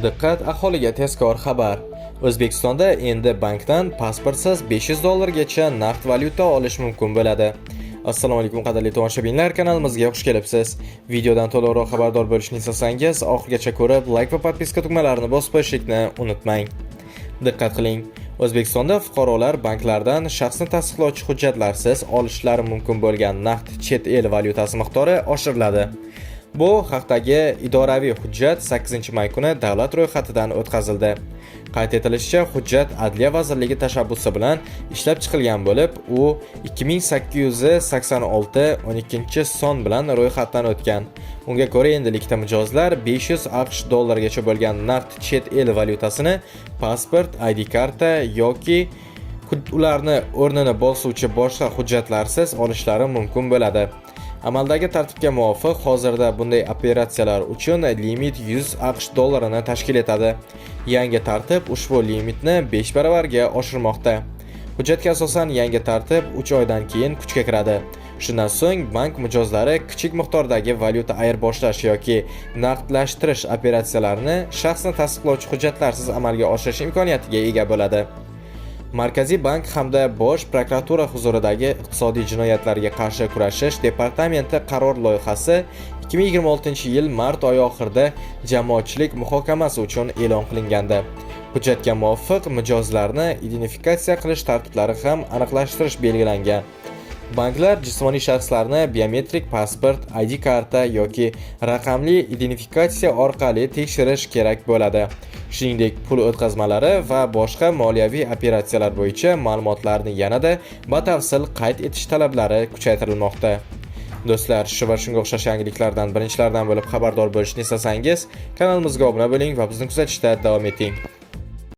Diqqat, aholiga tezkor xabar. O'zbekistonda endi bankdan pasportsiz $500 naqd valyuta olish mumkin bo'ladi. Assalomu alaykum qadrli tomoshabinlar, kanalimizga xush kelibsiz. Videodan to'liqroq xabardor bo'lishni istasangiz, oxirigacha ko'rib, like va podpiska tugmalarini bosib qo'yishni unutmang. Diqqat qiling. O'zbekistonda fuqarolar banklardan shaxsni tasdiqlovchi hujjatlarsiz olishlari mumkin bo'lgan naqd chet el valyutasi miqdori oshiriladi. Bu haqdagi idoraviy hujjat 8-may kuni davlat ro'yxatidan o'tkazildi. Qayd etilishicha, hujjat Adliya vazirligi tashabbusi bilan ishlab chiqilgan bo'lib, u 2886-12-son bilan ro'yxatdan o'tgan. Unga ko'ra, endilikda mijozlar $500 gacha bo'lgan naqd chet el valyutasini pasport, ID karta yoki ularni o'rnini bosuvchi boshqa hujjatlarsiz olishlari mumkin bo'ladi. Amaldagi tartibga muvofiq, hozirda bunday operatsiyalar uchun limit $100 ni tashkil etadi. Yangi tartib ushbu limitni 5 baravarga oshirmoqda. Hujjatga asosan yangi tartib 3 oydan keyin kuchga kiradi. Shundan so'ng bank mijozlari kichik miqdordagi valyuta ayirboshlash yoki naqdlashtirish operatsiyalarini shaxsni tasdiqlovchi hujjatlarsiz amalga oshirish imkoniyatiga ega bo'ladi. Markaziy bank hamda Bosh prokuratura huzuridagi iqtisodiy jinoyatlarga qarshi kurashish departamenti qaror loyihasi 2026-yil mart oyi oxirida jamoatchilik muhokamasi uchun e'lon qilingandi. Hujjatga muvofiq mijozlarni identifikatsiya qilish tartiblari ham aniqlashtirish belgilangan. Banklar jismoniy shaxslarni biometrik pasport, ID karta yoki raqamli identifikatsiya orqali tekshirish kerak bo'ladi. Shuningdek, pul o'tkazmalari va boshqa moliyaviy operatsiyalar bo'yicha ma'lumotlarni yanada batafsil qayd etish talablari kuchaytirilmoqda. Do'stlar, shu va shunga o'xshash yangiliklardan birinchilardan bo'lib xabardor bo'lishni istasangiz, kanalimizga obuna bo'ling va bizni kuzatishda davom eting.